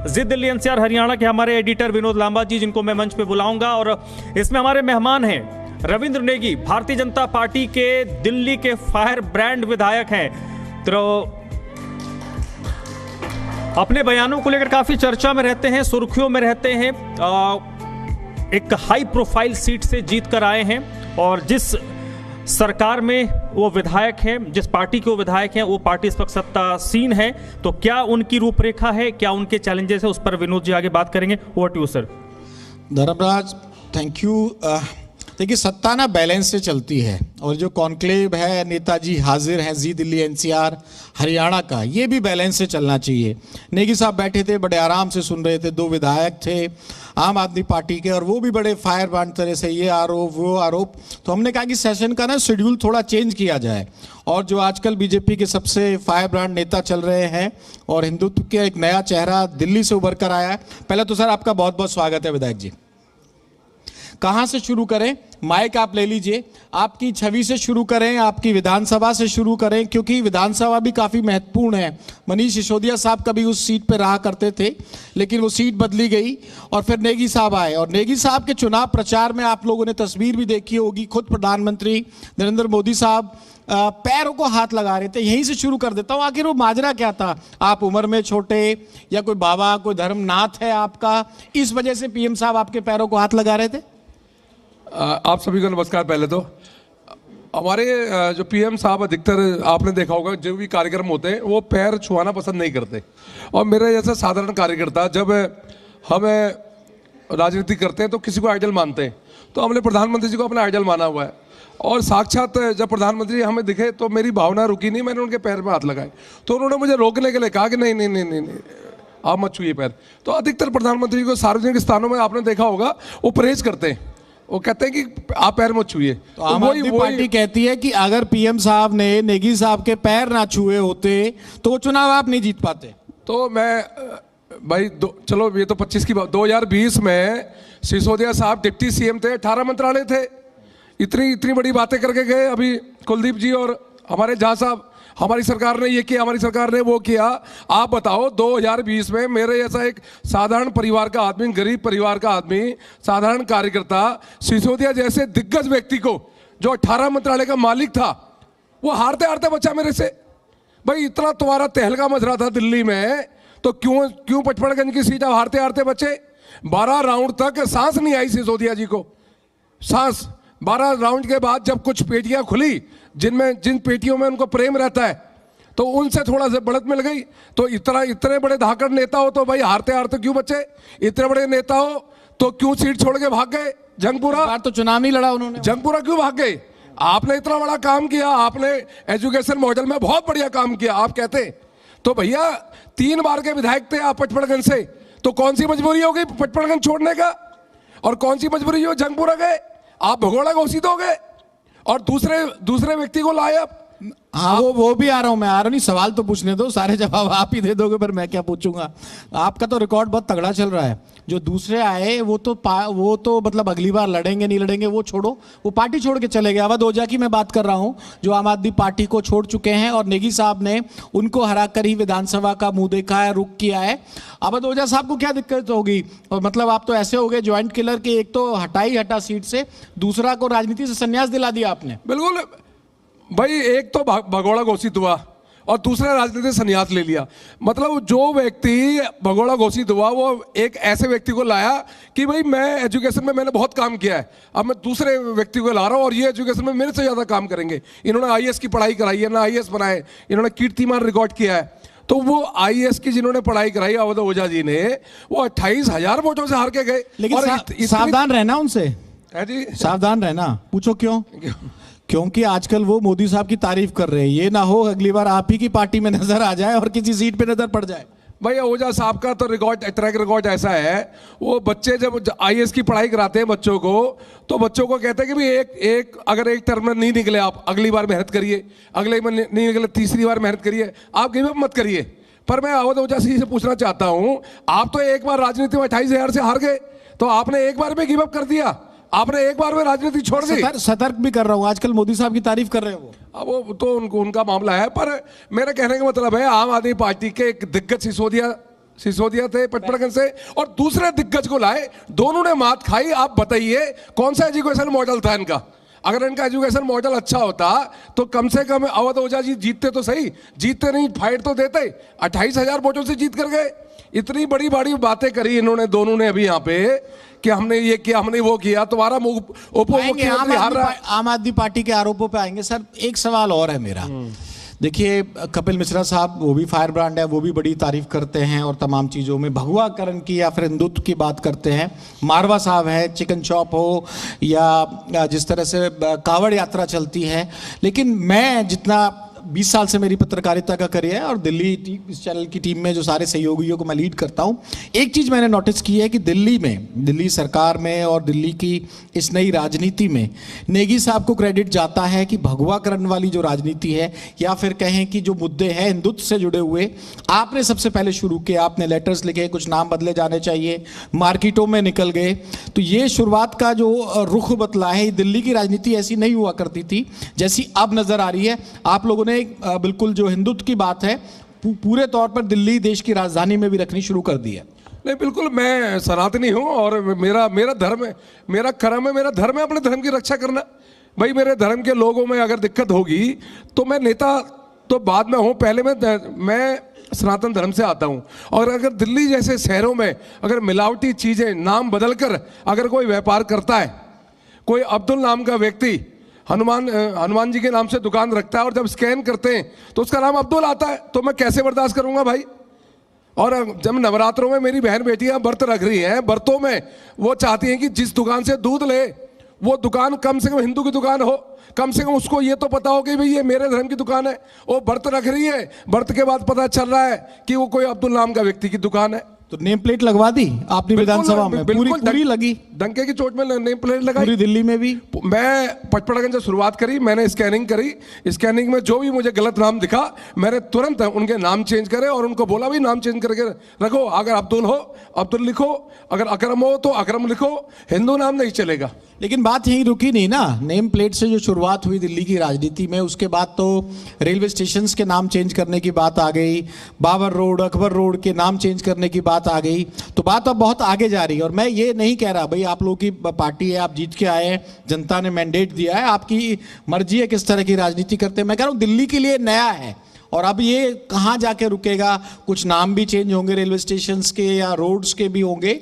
जी Delhi NCR Haryana के हमारे editor Vinod Lamba जी, जिनको मैं मंच पे बुलाऊंगा। और इसमें हमारे मेहमान हैं रविंद्र नेगी, भारतीय जनता पार्टी के दिल्ली के फायर ब्रांड विधायक हैं। तो अपने बयानों को लेकर काफी चर्चा में रहते हैं, सुर्खियों में रहते हैं। एक हाई प्रोफाइल सीट से जीत कर आए हैं और जिस सरकार में वो विधायक हैं, जिस पार्टी के वो विधायक हैं, वो पार्टी इस वक्त सत्तासीन है। तो क्या उनकी रूपरेखा है, क्या उनके चैलेंजेस है, उस पर विनोद जी आगे बात करेंगे। Over to you sir. Dharmraj, thank you. देखिए, सत्ता ना बैलेंस से चलती है और जो कॉन्क्लेव है, नेताजी हाजिर हैं जी दिल्ली एनसीआर हरियाणा का, ये भी बैलेंस से चलना चाहिए। नेगी साहब बैठे थे, बड़े आराम से सुन रहे थे। दो विधायक थे आम आदमी पार्टी के और वो भी बड़े फायर ब्रांड तरह से ये आरोप वो आरोप। तो हमने कहा कि सेशन का ना शेड्यूल थोड़ा चेंज किया जाए और जो आजकल बीजेपी के सबसे फायर ब्रांड नेता चल रहे हैं और हिंदुत्व के एक नया चेहरा दिल्ली से उभर कर आया है। पहले तो सर आपका बहुत बहुत स्वागत है विधायक जी। कहाँ से शुरू करें? माइक आप ले लीजिए, आपकी छवि से शुरू करें, आपकी विधानसभा से शुरू करें, क्योंकि विधानसभा भी काफ़ी महत्वपूर्ण है। मनीष सिसोदिया साहब कभी उस सीट पर रहा करते थे, लेकिन वो सीट बदली गई और फिर नेगी साहब आए। और नेगी साहब के चुनाव प्रचार में आप लोगों ने तस्वीर भी देखी होगी, खुद प्रधानमंत्री नरेंद्र मोदी साहब पैरों को हाथ लगा रहे थे। यहीं से शुरू कर देता हूँ, आखिर वो माजरा क्या था? आप उम्र में छोटे या कोई बाबा, कोई धर्मनाथ है आपका, इस वजह से पीएम साहब आपके पैरों को हाथ लगा रहे थे? आप सभी को नमस्कार। पहले तो हमारे जो पीएम साहब अधिकतर आपने देखा होगा, जो भी कार्यक्रम होते हैं वो पैर छुआना पसंद नहीं करते। और मेरे जैसा साधारण कार्यकर्ता जब हम राजनीति करते हैं तो किसी को आइडल मानते हैं, तो हमने प्रधानमंत्री जी को अपना आइडल माना हुआ है। और साक्षात जब प्रधानमंत्री हमें दिखे तो मेरी भावना रुकी नहीं, मैंने उनके पैर में हाथ लगाए। तो उन्होंने मुझे रोकने के लिए कहा कि नहीं नहीं नहीं नहीं, नहीं आप मत छुइए पैर। तो अधिकतर प्रधानमंत्री को सार्वजनिक स्थानों में आपने देखा होगा वो परहेज करते हैं, वो कहते हैं कि आप पैर मत छुइए। तो आम आदमी पार्टी कहती है कि अगर पीएम साहब ने नेगी साहब के पैर ना छुए होते तो वो चुनाव आप नहीं जीत पाते। तो मैं भाई चलो ये तो 25 की बात, 2020 में सिसोदिया साहब डिप्टी सीएम थे, 18 मंत्रालय थे, इतनी बड़ी बातें करके गए। अभी कुलदीप जी और हमारे झा साहब, हमारी सरकार ने ये किया, हमारी सरकार ने वो किया। आप बताओ 2020 में मेरे जैसा एक साधारण परिवार का आदमी, गरीब परिवार का आदमी, साधारण कार्यकर्ता सिसोदिया जैसे दिग्गज व्यक्ति को, जो 18 मंत्रालय का मालिक था, वो हारते हारते बचा मेरे से। भाई इतना तुम्हारा तहलका मच रहा था दिल्ली में, तो क्यों पचपड़गंज की सीट हारते हारते बचे? 12 राउंड तक सांस नहीं आई सिसोदिया जी को, सांस। 12 राउंड के बाद जब कुछ पेटियां खुली, जिन पेटियों में उनको प्रेम रहता है, तो उनसे थोड़ा सा बढ़त मिल गई। तो इतने बड़े धाकड़ नेता हो तो भाई हारते हारते क्यों बचे? इतने बड़े नेता हो तो क्यों सीट छोड़ के भाग गए? जंगपुरा तो चुनाव नहीं लड़ा उन्होंने, जंगपुरा क्यों भाग गए? आपने इतना बड़ा काम किया, आपने एजुकेशन मॉडल में बहुत बढ़िया काम किया, आप कहते। तो भैया 3 बार के विधायक थे आप पचपड़गंज से, तो कौन सी मजबूरी हो गई पचपड़गंज छोड़ने का? और कौन सी मजबूरी हो जंगपुरा गए? आप भगोड़ा घोषित हो गए और दूसरे व्यक्ति को लाए आप। हाँ, वो भी आ रहा हूं, मैं आ रहा नहीं, सवाल तो पूछने दो, सारे जवाब आप ही दे दोगे, पर मैं क्या पूछूंगा? आपका तो रिकॉर्ड बहुत तगड़ा चल रहा है। जो दूसरे आए वो तो मतलब अगली बार लड़ेंगे नहीं लड़ेंगे वो छोड़ो, वो पार्टी छोड़ के चले गए। अवध ओझा की मैं बात कर रहा हूं, जो आम आदमी पार्टी को छोड़ चुके हैं और नेगी साहब ने उनको हरा कर ही विधानसभा का मुंह देखा है, रुख किया है। अवध ओझा साहब को क्या दिक्कत होगी? और मतलब आप तो ऐसे हो गए ज्वाइंट किलर के, एक तो हटा सीट से, दूसरा को राजनीति से संन्यास दिला दिया आपने। बिल्कुल भाई, एक तो भगोड़ा घोषित हुआ और दूसरा राजनीति से संन्यास ले लिया। मतलब जो व्यक्ति भगोड़ा घोषित हुआ वो एक ऐसे व्यक्ति को लाया कि भाई मैं एजुकेशन में मैंने बहुत काम किया है, अब मैं दूसरे व्यक्ति को ला रहा हूँ और ये एजुकेशन में मेरे से ज़्यादा काम करेंगे। इन्होंने आईएएस की पढ़ाई कराई है ना, आईएएस बनाए, इन्होंने कीर्तिमान रिकॉर्ड किया है। तो वो आईएएस की जिन्होंने पढ़ाई कराई अवध ओझा जी ने, वो 28,000 वोटों से हार के गए। लेकिन सावधान रहना उनसे जी, सावधान रहना। पूछो क्यों? क्योंकि आजकल वो मोदी साहब की तारीफ कर रहे हैं, ये ना हो अगली बार आप ही की पार्टी में नजर आ जाए और किसी सीट पे नजर पड़ जाए। भैया ओझा साहब का तो ट्रैक रिकॉर्ड ऐसा है, वो बच्चे जब आईएएस की पढ़ाई कराते हैं बच्चों को, तो बच्चों को कहते हैं कि भाई अगर एक टर्म में नहीं निकले आप अगली बार मेहनत करिए, अगले में नहीं निकले तीसरी बार मेहनत करिए, आप गिव अप मत करिए। पर मैं अवध ओझा जी से पूछना चाहता हूं, आप तो एक बार राजनीति में 28,000 से हार गए, तो आपने एक बार में गिव अप कर दिया, आपने एक बार में राजनीति छोड़ दी। सतर्क भी कर रहा हूं, आजकल मोदी साहब की तारीफ कर रहे हैं वो। अब वो तो उनका मामला है, पर मेरा कहने का मतलब है आम आदमी पार्टी के एक दिग्गज सिसोदिया सिसोदिया थे पटपड़गंज से, और दूसरे दिग्गज को लाए, दोनों ने मात खाई। आप बताइए कौन सा एजुकेशन मॉडल था इनका? अगर इनका एजुकेशन मॉडल अच्छा होता तो कम से कम अवध ओझा जी जीतते तो सही, जीतते नहीं, फाइट तो देते। 28,000 वोटों से जीत कर गए। इतनी बड़ी बड़ी बातें करी इन्होंने दोनों ने अभी यहाँ पे कि हमने ये किया, हमने वो किया। तुम्हारा उप मुख्यमंत्री हार रहा है। आम आदमी पार्टी के आरोपों पे आएंगे सर। एक सवाल और है मेरा। देखिए, कपिल मिश्रा साहब वो भी फायर ब्रांड है, वो भी बड़ी तारीफ करते हैं और तमाम चीज़ों में भगवाकरण की या फिर हिंदुत्व की बात करते हैं। मारवा साहब है, चिकन चॉप हो या जिस तरह से कावड़ यात्रा चलती है। लेकिन मैं जितना 20 साल से मेरी पत्रकारिता का करियर है और दिल्ली इस चैनल की टीम में जो सारे सहयोगियों को मैं लीड करता हूं, एक चीज़ मैंने नोटिस की है कि दिल्ली सरकार में और दिल्ली की इस नई राजनीति में नेगी साहब को क्रेडिट जाता है कि भगवाकरण वाली जो राजनीति है या फिर कहें कि जो मुद्दे हैं हिंदुत्व से जुड़े हुए, आपने सबसे पहले शुरू किया। आपने लेटर्स लिखे, कुछ नाम बदले जाने चाहिए, मार्केटों में निकल गए। तो ये शुरुआत का जो रुख बतला है, दिल्ली की राजनीति ऐसी नहीं हुआ करती थी जैसी अब नजर आ रही है। आप लोगों ने बिल्कुल जो हिंदुत्व की बात है पूरे तौर पर दिल्ली देश की राजधानी में भी रखनी शुरू कर दी है। नहीं, बिल्कुल, मैं सनातनी हूं और मेरा धर्म है, मेरा कर्म है, मेरा धर्म है अपने धर्म की रक्षा करना। भाई मेरे धर्म के लोगों में अगर दिक्कत होगी तो मैं नेता तो बाद में हूं, पहले मैं सनातन धर्म से आता हूं। और अगर दिल्ली जैसे शहरों में अगर मिलावटी चीजें नाम बदलकर अगर कोई व्यापार करता है, कोई अब्दुल नाम का व्यक्ति हनुमान जी के नाम से दुकान रखता है और जब स्कैन करते हैं तो उसका नाम अब्दुल आता है, तो मैं कैसे बर्दाश्त करूंगा भाई? और जब नवरात्रों में मेरी बहन बेटियां व्रत रख रही हैं, व्रतों में वो चाहती हैं कि जिस दुकान से दूध ले वो दुकान कम से कम हिंदू की दुकान हो, कम से कम उसको ये तो पता हो कि भाई ये मेरे धर्म की दुकान है। वो व्रत रख रही है, व्रत के बाद पता चल रहा है कि वो कोई अब्दुल नाम का व्यक्ति की दुकान है। तो नेम प्लेट लगवा दी आपने विधानसभा में? पूरी लगी, डंके की चोट में नेम प्लेट लगाई पूरी दिल्ली में भी। मैं पचपड़गंज से शुरुआत करी, मैंने स्कैनिंग करी। स्कैनिंग में जो भी मुझे गलत नाम दिखा मैंने तुरंत उनके नाम चेंज करे और उनको बोला भी नाम चेंज करके रखो। अगर अब्दुल हो अब्दुल लिखो, अगर अकरम हो तो अकरम लिखो, हिंदू नाम नहीं चलेगा। लेकिन बात यहीं रुकी नहीं ना। नेम प्लेट से जो शुरुआत हुई दिल्ली की राजनीति में, उसके बाद तो रेलवे स्टेशंस के नाम चेंज करने की बात आ गई, बाबर रोड, अकबर रोड के नाम चेंज करने की बात आ गई। तो बात अब बहुत आगे जा रही है। और मैं ये नहीं कह रहा भाई आप लोगों की पार्टी है, आप जीत के आए हैं, जनता ने मैंडेट दिया है, आपकी मर्जी है किस तरह की राजनीति करते हैं। मैं कह रहा हूँ दिल्ली के लिए नया है और अब ये कहाँ जाके रुकेगा? कुछ नाम भी चेंज होंगे रेलवे स्टेशंस के या रोड्स के भी होंगे।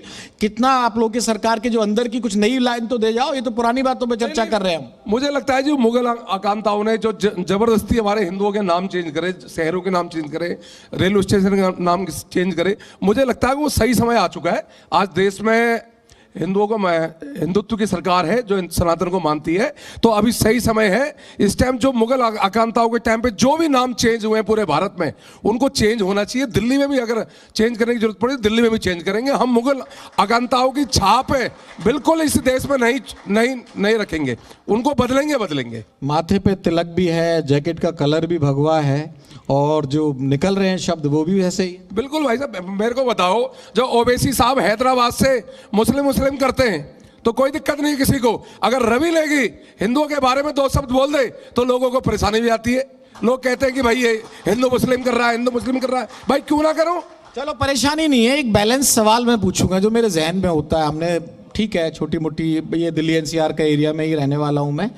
कितना आप लोग की सरकार के जो अंदर की कुछ नई लाइन तो दे जाओ, ये तो पुरानी बातों पे चर्चा कर रहे हैं हम। मुझे लगता है जो मुगल आकांताओं ने जो जबरदस्ती हमारे हिंदुओं के नाम चेंज करे, शहरों के नाम चेंज करे, रेलवे स्टेशन का नाम चेंज करे, मुझे लगता है वो सही समय आ चुका है। आज देश में हिंदुत्व की सरकार है जो सनातन को मानती है, तो अभी सही समय है। इस टाइम जो मुगल आकांताओं के टाइम पे जो भी नाम चेंज हुए हैं पूरे भारत में, उनको चेंज होना चाहिए। दिल्ली में भी अगर चेंज करने की जरूरत पड़े दिल्ली में भी चेंज करेंगे। हम मुगल आकांताओं की छाप है बिल्कुल इस देश में नहीं रखेंगे, उनको बदलेंगे। माथे पे तिलक भी है, जैकेट का कलर भी भगवा है और जो निकल रहे हैं शब्द वो भी ऐसे ही। बिल्कुल भाई साहब, मेरे को बताओ, जो ओवैसी साहब हैदराबाद से मुस्लिम करते हैं तो कोई दिक्कत नहीं किसी को। अगर रवि लेगी हिंदुओं के बारे में 2 शब्द बोल दे तो लोगों को परेशानी भी आती है। लोग कहते हैं कि भाई ये हिंदू मुस्लिम कर रहा है। भाई क्यों ना करो? चलो परेशानी नहीं है। एक बैलेंस सवाल मैं पूछूंगा जो मेरे जहन में होता है। हमने ठीक है छोटी मोटी ये दिल्ली एनसीआर का एरिया में ही रहने वाला हूं मैं,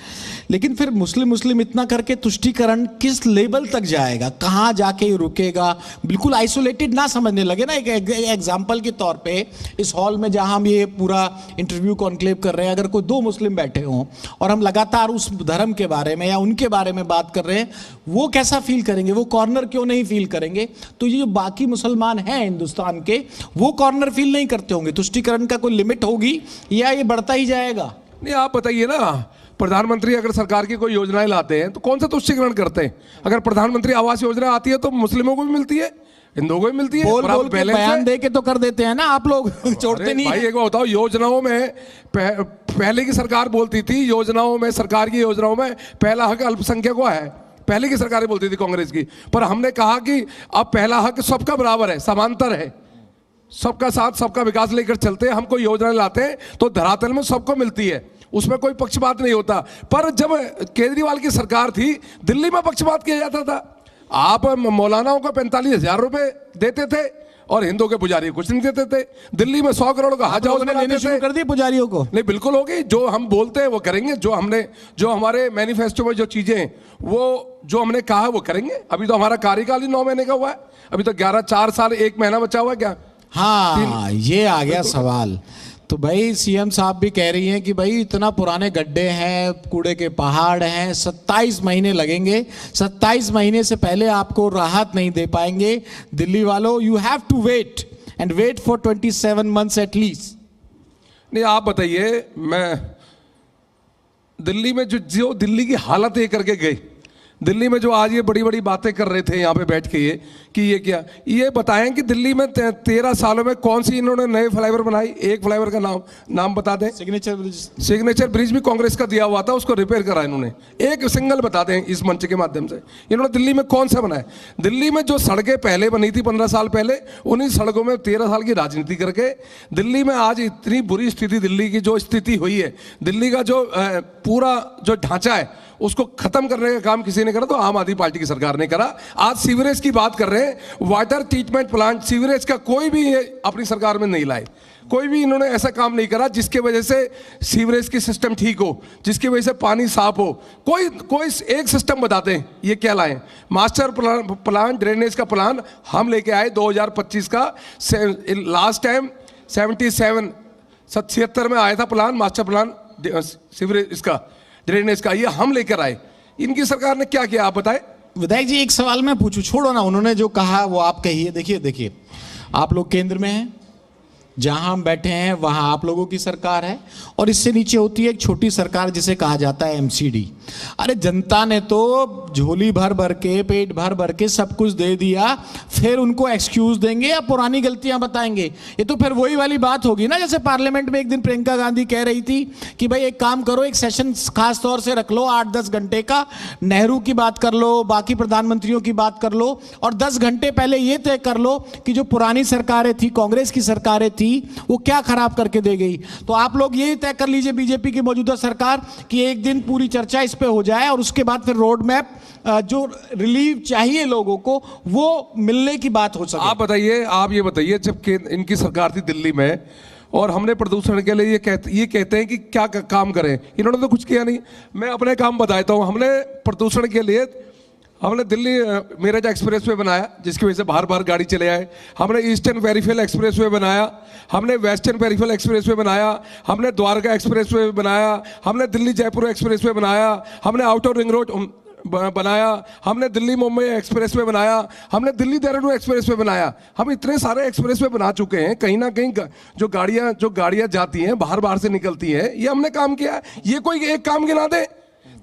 लेकिन फिर मुस्लिम इतना करके तुष्टीकरण किस लेवल तक जाएगा? कहाँ जाके रुकेगा? बिल्कुल आइसोलेटेड ना समझने लगे ना। एक एग्जाम्पल के तौर पे इस हॉल में जहां हम ये पूरा इंटरव्यू कॉन्क्लेव कर रहे हैं, अगर कोई 2 मुस्लिम बैठे हों और हम लगातार उस धर्म के बारे में या उनके बारे में बात कर रहे हैं, वो कैसा फील करेंगे? वो कॉर्नर क्यों नहीं फील करेंगे? तो ये जो बाकी मुसलमान हैं हिंदुस्तान के, वो कॉर्नर फील नहीं करते होंगे। तुष्टीकरण का कोई लिमिट होगी या ये बढ़ता ही जाएगा? नहीं, आप बताइए ना, प्रधानमंत्री अगर सरकार की कोई योजनाएं लाते हैं तो कौन सा तुष्टीकरण करते हैं? अगर प्रधानमंत्री आवास योजना आती है तो मुस्लिमों को भी मिलती है, हिंदुओं को भी मिलती है। बोल के बयान दे के तो कर देते हैं ना आप लोग, छोड़ते नहीं भाई। एक बात बताओ, योजनाओं में पहले की सरकार बोलती थी, योजनाओं में, सरकार की योजनाओं में पहला हक अल्पसंख्यक को है। पहले की सरकारें बोलती थी कांग्रेस की, पर हमने कहा कि अब पहला हक सबका बराबर है, समांतर है, सबका साथ सबका विकास लेकर चलते हैं। हम कोई योजना लाते हैं तो धरातल में सबको मिलती है, उसमें कोई पक्षपात नहीं होता। पर जब केजरीवाल की सरकार थी दिल्ली में पक्षपात किया जाता था। आप मौलानाओं को 45,000 रुपए देते थे और हिंदुओं के पुजारी कुछ नहीं देते थे। दिल्ली में 100 करोड़ का हज हाउस लेने शुरू कर दिए पुजारियों को। नहीं, बिल्कुल होगी। जो हम बोलते हैं वो करेंगे, जो हमारे मैनिफेस्टो में जो चीजें हैं वो जो हमने कहा है वो करेंगे। अभी तो हमारा कार्यकाल ही 9 महीने का हुआ है, अभी तो 4 साल 1 महीना बचा हुआ है क्या? हाँ, ये आ गया सवाल। तो भाई सीएम साहब भी कह रही हैं कि भाई इतना पुराने गड्ढे हैं, कूड़े के पहाड़ हैं, 27 महीने लगेंगे, 27 महीने से पहले आपको राहत नहीं दे पाएंगे दिल्ली वालों। You have to wait and wait for 27 months at least. नहीं, आप बताइए, मैं दिल्ली में जो दिल्ली की हालत ये करके गए, दिल्ली में जो आज ये बड़ी बड़ी बातें कर रहे थे यहाँ पे बैठ के ये कि ये क्या, ये बताएं कि दिल्ली में 13 सालों में कौन सी इन्होंने नए फ्लाईओवर बनाई? एक फ्लाईओवर का नाम बता दें। Signature bridge. सिग्नेचर ब्रिज भी कांग्रेस का दिया हुआ था, उसको रिपेयर करा इन्होंने। एक सिंगल बता दें इस मंच के माध्यम से, इन्होंने दिल्ली में कौन सा बनाया? दिल्ली में जो सड़कें पहले बनी थी 15 साल पहले, उन्हीं सड़कों में 13 साल की राजनीति करके दिल्ली में आज इतनी बुरी स्थिति, दिल्ली की जो स्थिति हुई है, दिल्ली का जो पूरा जो ढांचा है उसको खत्म करने का काम किसी ने करा तो आम आदमी पार्टी की सरकार ने करा। आज सीवरेज की बात कर रहे हैं, वाटर ट्रीटमेंट प्लांट, सीवरेज का कोई भी अपनी सरकार में नहीं लाए। कोई भी इन्होंने ऐसा काम नहीं करा जिसके वजह से सीवरेज की सिस्टम ठीक हो, जिसकी वजह से पानी साफ हो। कोई एक सिस्टम बताते हैं, ये क्या लाए? मास्टर प्लान ड्रेनेज का प्लान हम लेके आए 2025 का। लास्ट टाइम 77 में आया था प्लान, मास्टर प्लान सीवरेज इसका, ड्रेनेज का, ये हम लेकर आए। इनकी सरकार ने क्या किया आप बताएं? विधायक जी, एक सवाल मैं पूछूं, छोड़ो ना, उन्होंने जो कहा वो आप कहिए। देखिए आप लोग केंद्र में हैं, जहां हम बैठे हैं वहां आप लोगों की सरकार है, और इससे नीचे होती है एक छोटी सरकार जिसे कहा जाता है एमसीडी। अरे जनता ने तो झोली भर भर के, पेट भर भर के सब कुछ दे दिया, फिर उनको एक्सक्यूज देंगे या पुरानी गलतियां बताएंगे? ये तो फिर वही वाली बात होगी ना, जैसे पार्लियामेंट में एक दिन प्रियंका गांधी कह रही थी कि भाई एक काम करो, एक सेशन खास तौर से रख लो 8-10 घंटे का, नेहरू की बात कर लो, बाकी प्रधानमंत्रियों की बात कर लो, और 10 घंटे पहले ये तय कर लो कि जो पुरानी सरकारें थी, कांग्रेस की सरकारें थी, वो क्या खराब करके दे गई। तो आप लोग ये तय कर लीजिए, बीजेपी की मौजूदा सरकार, कि एक दिन पूरी चर्चा इस पे हो जाए और उसके बाद फिर रोड मैप, जो रिलीफ चाहिए लोगों को, वो मिलने की बात हो सके। आप ये बताइए, जब इनकी सरकार थी दिल्ली में और हमने प्रदूषण के लिए ये कहते हैं कि क्या काम करें, इन्होंने तो कुछ किया नहीं। मैं अपने काम बताता हूँ। हमने प्रदूषण के लिए हमने दिल्ली मेरठ एक्सप्रेसवे बनाया, जिसकी वजह से बाहर बाहर गाड़ी चले आए। हमने ईस्टर्न पेरिफेरल एक्सप्रेसवे बनाया, हमने वेस्टर्न पेरिफेरल एक्सप्रेसवे बनाया, हमने द्वारका एक्सप्रेसवे बनाया, हमने दिल्ली जयपुर एक्सप्रेसवे बनाया, हमने आउटर रिंग रोड बनाया, हमने दिल्ली मुंबई एक्सप्रेसवे बनाया, हमने दिल्ली देहरादून एक्सप्रेसवे बनाया। हम इतने सारे एक्सप्रेसवे बना चुके हैं, कहीं ना कहीं जो गाड़ियां जाती हैं बाहर से निकलती हैं, ये हमने काम किया है। ये कोई एक काम गिना दे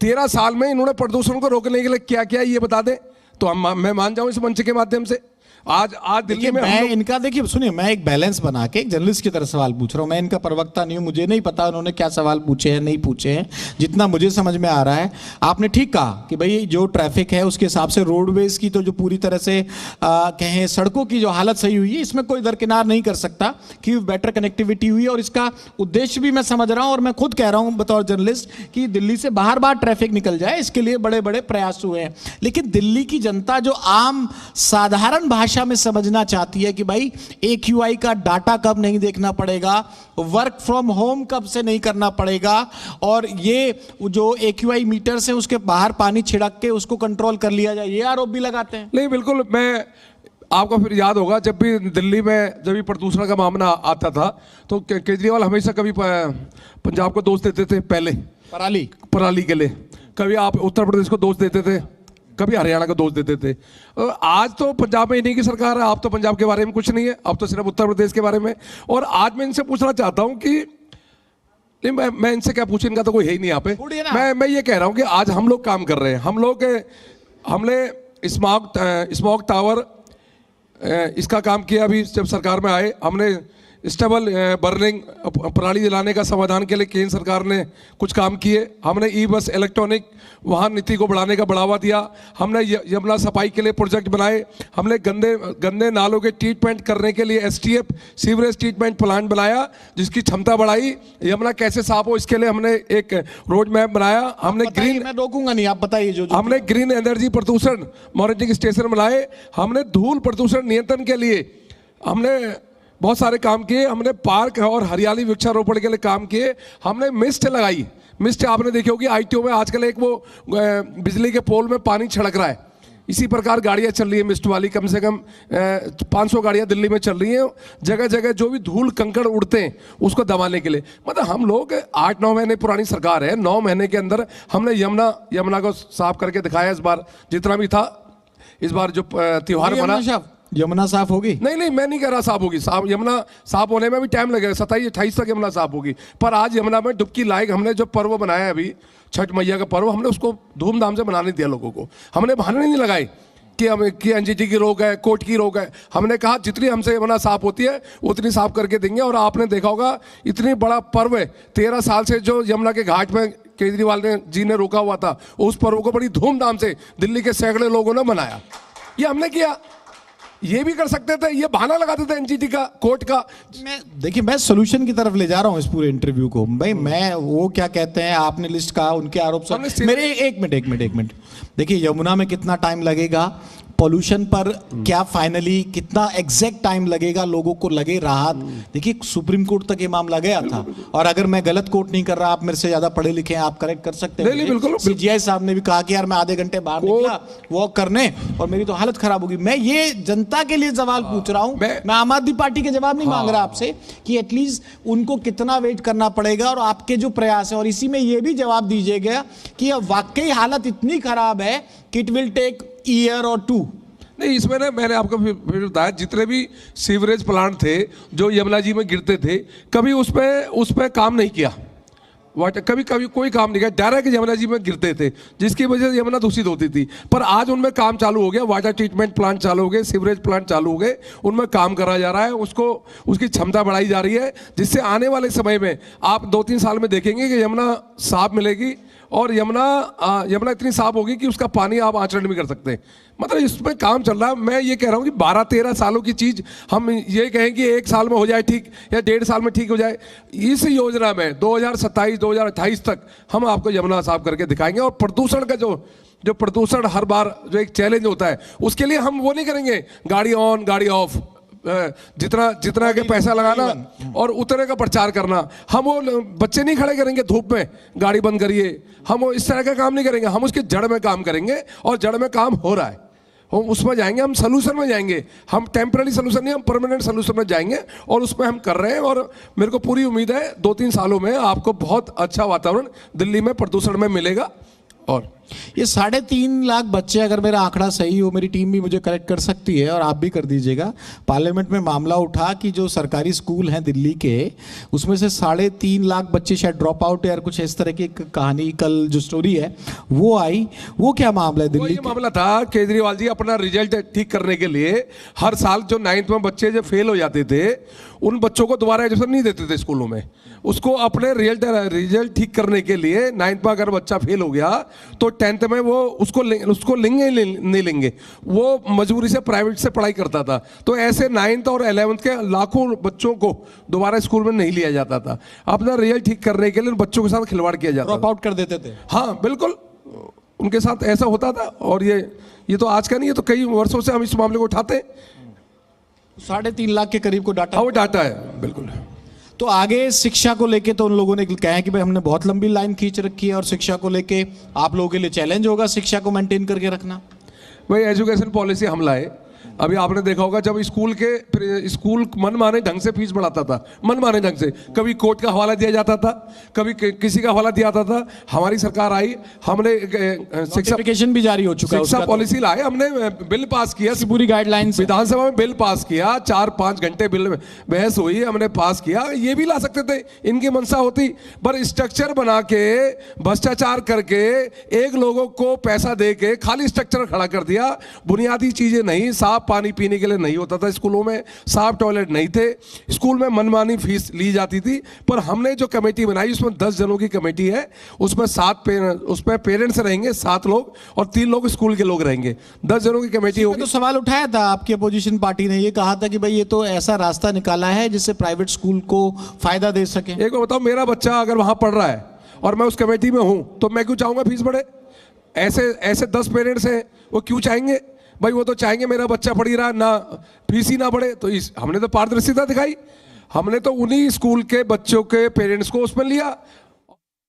13 साल में इन्होंने प्रदूषण को रोकने के लिए क्या किया, ये बता दें तो मैं मान जाऊं इस मंच के माध्यम से। आज दिल्ली में मैं इनका, देखिए सुनिए, मैं एक बैलेंस बना के एक जर्नलिस्ट की तरह सवाल पूछ रहा हूं। मैं इनका प्रवक्ता नहीं हूं, मुझे नहीं पता उन्होंने क्या सवाल पूछे हैं नहीं पूछे हैं। जितना मुझे समझ में आ रहा है, आपने ठीक कहा कि भाई जो ट्रैफिक है उसके हिसाब से रोडवेज की तो जो पूरी तरह से कहें सड़कों की जो हालत सही हुई है, इसमें कोई दरकिनार नहीं कर सकता कि बेटर कनेक्टिविटी हुई, और इसका उद्देश्य भी मैं समझ रहा हूं, और मैं खुद कह रहा हूं बतौर जर्नलिस्ट कि दिल्ली से बाहर ट्रैफिक निकल जाए, इसके लिए बड़े बड़े प्रयास हुए हैं। लेकिन दिल्ली की जनता जो आम साधारण भाषा में समझना चाहती है कि भाई AQI का डाटा कब नहीं देखना पड़ेगा, वर्क फ्रॉम होम कब से नहीं करना पड़ेगा, और ये जो AQI मीटर से उसके बाहर पानी छिड़क के उसको कंट्रोल कर लिया जाए, ये आरोप भी लगाते हैं। नहीं, बिल्कुल। मैं आपको फिर याद होगा, जब भी दिल्ली में जब भी प्रदूषण का मामला आता था तो केजरीवाल हमेशा कभी पंजाब को दोष देते थे, पहले पराली के लिए, कभी आप उत्तर प्रदेश को दोष देते थे, कभी हरियाणा को दोष देते थे। आज तो पंजाब में इन्हीं की सरकार है, आप तो पंजाब के बारे में कुछ नहीं है, अब तो सिर्फ उत्तर प्रदेश के बारे में। और आज मैं इनसे पूछना चाहता हूं कि नहीं, मैं इनसे क्या पूछूं, इनका तो कोई है ही नहीं यहाँ पे। मैं ये कह रहा हूं कि आज हम लोग काम कर रहे हैं। हमने स्मॉग टावर इसका काम किया। अभी जब सरकार में आए हमने स्टेबल बर्निंग पराली जलाने का समाधान के लिए केंद्र सरकार ने कुछ काम किए। हमने ई-बस इलेक्ट्रॉनिक वाहन नीति को बढ़ाने का बढ़ावा दिया। हमने यमुना सफाई के लिए प्रोजेक्ट बनाए। हमने गंदे नालों के ट्रीटमेंट करने के लिए STF सीवरेज ट्रीटमेंट प्लांट बनाया, जिसकी क्षमता बढ़ाई। यमुना कैसे साफ हो इसके लिए हमने एक रोड मैप बनाया। हमने ग्रीन, मैं रोकूंगा नहीं, आप बताइए जो हमने ग्रीन एनर्जी प्रदूषण मॉनिटरिंग स्टेशन बनाए। हमने धूल प्रदूषण नियंत्रण के लिए हमने बहुत सारे काम किए, हमने पार्क और हरियाली वृक्षारोपण के लिए काम किए, हमने मिस्ट लगाई। मिस्ट आपने देखी होगी आईटीओ में आजकल एक वो बिजली के पोल में पानी छिड़क रहा है, इसी प्रकार गाड़ियां चल रही है मिस्ट वाली, कम से कम 500 गाड़ियां दिल्ली में चल रही हैं, जगह जगह जो भी धूल कंकड़ उड़ते हैं उसको दबाने के लिए। मतलब हम लोग 8-9 महीने पुरानी सरकार है, 9 महीने के अंदर हमने यमुना को साफ करके दिखाया। इस बार जितना भी था, इस बार जो त्योहार मना, यमुना साफ होगी? नहीं, मैं नहीं कह रहा साफ होगी, साफ यमुना साफ होने में भी टाइम लगेगा, 27-28 तक यमुना साफ होगी। पर आज यमुना में डुबकी लायक हमने जो पर्व बनाया है अभी, छठ मैया का पर्व, हमने उसको धूमधाम से मनाने दिया लोगों को। हमने बहाने नहीं लगाए कि एनजीटी की रोक है, कोर्ट की रोक है। हमने कहा जितनी हमसे यमुना साफ होती है उतनी साफ करके देंगे। और आपने देखा होगा इतनी बड़ा पर्व है, 13 साल से जो यमुना के घाट में केजरीवाल जी ने रोका हुआ था, उस पर्व को बड़ी धूमधाम से दिल्ली के सैकड़ों लोगों ने मनाया। ये हमने किया, ये भी कर सकते थे, ये बहाना लगाते थे एनजीटी का, कोर्ट का। देखिए मैं सोल्यूशन की तरफ ले जा रहा हूं इस पूरे इंटरव्यू को। भाई मैं वो क्या कहते हैं, आपने लिस्ट कहा, उनके आरोप मेरे एक मिनट देखिए यमुना में कितना टाइम लगेगा, पॉल्यूशन पर क्या फाइनली कितना एग्जैक्ट टाइम लगेगा, लोगों को लगे राहत। देखिए सुप्रीम कोर्ट तक ये मामला गया था, और अगर मैं गलत कोट नहीं कर रहा, आप मेरे से ज्यादा पढ़े लिखे हैं, आप करेक्ट कर सकते हैं। सीजीआई साहब ने भी कहा कि यार मैं आधे घंटे बाहर निकला वॉक करने और मेरी तो हालत खराब होगी। मैं ये जनता के लिए सवाल पूछ रहा हूं, मैं आम आदमी पार्टी के जवाब नहीं मांग रहा आपसे कि एटलीस्ट उनको कितना वेट करना पड़ेगा और आपके जो प्रयास है। और इसी में ये भी जवाब दीजिएगा कि वाकई हालत इतनी खराब है कि इट विल टेक ईयर और 2। नहीं, इसमें ना मैंने आपको फिर बताया, जितने भी सीवरेज प्लांट थे जो यमुना जी में गिरते थे, कभी उस पे काम नहीं किया, कभी कोई काम नहीं किया, डायरेक्ट यमुना जी में गिरते थे, जिसकी वजह से यमुना दूषित होती थी। पर आज उनमें काम चालू हो गया, वाटर ट्रीटमेंट प्लांट चालू हो गए, सीवरेज प्लांट चालू हो गए, उनमें काम करा जा रहा है, उसकी क्षमता बढ़ाई जा रही है, जिससे आने वाले समय में आप 2-3 साल में देखेंगे कि यमुना साफ मिलेगी और यमुना इतनी साफ होगी कि उसका पानी आप आचरण भी कर सकते हैं। मतलब इसमें काम चल रहा है। मैं ये कह रहा हूँ कि 12-13 सालों की चीज़ हम ये कहें कि 1 साल में हो जाए ठीक, या 1.5 साल में ठीक हो जाए। इस योजना में 2027-2028 तक हम आपको यमुना साफ करके दिखाएंगे। और प्रदूषण का जो प्रदूषण हर बार जो एक चैलेंज होता है, उसके लिए हम वो नहीं करेंगे गाड़ी ऑन गाड़ी ऑफ, जितना के पैसा लगाना और उतने का प्रचार करना। हम वो बच्चे नहीं खड़े करेंगे धूप में, गाड़ी बंद करिए, हम वो इस तरह का काम नहीं करेंगे। हम उसके जड़ में काम करेंगे, और जड़ में काम हो रहा है, हम उसमें जाएंगे, हम सलूशन में जाएंगे। हम टेम्पररी सलूशन नहीं, हम परमानेंट सलूशन में जाएंगे, और उसमें हम कर रहे हैं। और मेरे को पूरी उम्मीद है 2-3 सालों में आपको बहुत अच्छा वातावरण दिल्ली में प्रदूषण में मिलेगा। और ये 3.5 लाख बच्चे, अगर मेरा आंकड़ा सही हो, मेरी टीम भी मुझे करेक्ट कर सकती है और आप भी कर दीजिएगा, पार्लियामेंट में मामला उठा कि जो सरकारी स्कूल हैं दिल्ली के, उसमें से 3.5 लाख बच्चे शायद ड्रॉप आउट या कुछ इस तरह की कहानी, कल जो स्टोरी है वो आई, वो क्या मामला है दिल्ली? ये मामला था, केजरीवाल जी अपना रिजल्ट ठीक करने के लिए हर साल जो 9th में बच्चे जो फेल हो जाते थे, उन बच्चों को दोबारा एडमिशन नहीं देते थे स्कूलों में। उसको अपने रिजल्ट ठीक करने के लिए 9th में अगर बच्चा फेल हो गया तो 10th में वो उसको लेंगे नहीं लेंगे, वो मजबूरी से प्राइवेट से पढ़ाई करता था। तो ऐसे 9th और 11th के लाखों बच्चों को दोबारा स्कूल में नहीं लिया जाता था। अपना रिजल्ट ठीक करने के लिए उन बच्चों के साथ खिलवाड़ किया जाता था, ड्रॉप आउट कर देते थे। हाँ बिल्कुल, उनके साथ ऐसा होता था। और ये तो आज का नहीं, ये तो कई वर्षों से हम इस मामले को उठाते हैं। 3.5 लाख के करीब को डाटा, वो डाटा है बिल्कुल। तो आगे शिक्षा को लेके तो उन लोगों ने कहा है कि भाई हमने बहुत लंबी लाइन खींच रखी है, और शिक्षा को लेके आप लोगों के लिए चैलेंज होगा शिक्षा को मेंटेन करके रखना। भाई एजुकेशन पॉलिसी हम लाए, अभी आपने देखा होगा जब स्कूल मनमाने ढंग से फीस बढ़ाता था, मनमाने ढंग से, कभी कोर्ट का हवाला दिया जाता था, कभी किसी का हवाला दिया जाता था। हमारी सरकार आई, हमने शिक्षा भी जारी हो चुका है, शिक्षा पॉलिसी लाए, हमने बिल पास किया, पूरी गाइडलाइंस विधानसभा में बिल पास किया, 4-5 घंटे बिल बहस हुई, हमने पास किया। ये भी ला सकते थे, इनकी मंशा होती, पर स्ट्रक्चर बना के भ्रष्टाचार करके एक लोगों को पैसा दे के खाली स्ट्रक्चर खड़ा कर दिया। बुनियादी चीजें नहीं, साफ पानी पीने के लिए नहीं होता था स्कूलों में, साफ टॉयलेट नहीं थे, स्कूल में मनमानी फीस ली जाती थी। पर हमने जो कमेटी बनाई उसमें 10 जनों की कमेटी है, उसमें 7 उसमें पेरेंट्स रहेंगे 7 लोग, और 3 लोग स्कूल के लोग रहेंगे। 10 जनों की कमेटी होगी। तो सवाल उठाया था आपकी अपोजिशन पार्टी ने, ये कहा था कि भाई ये तो ऐसा रास्ता निकाला है जिससे प्राइवेट स्कूल को फायदा दे सके। एक बार बताओ, मेरा बच्चा अगर वहां पढ़ रहा है और मैं उस कमेटी में हूं, तो मैं क्यों चाहूंगा फीस बढ़े? ऐसे 10 पेरेंट्स हैं, वो क्यों चाहेंगे? भाई वो तो चाहेंगे मेरा बच्चा पढ़ ही रहा ना, फीस ही ना बढ़े। तो हमने तो पारदर्शिता दिखाई, हमने तो उन्हीं स्कूल के बच्चों के पेरेंट्स को उसमें लिया,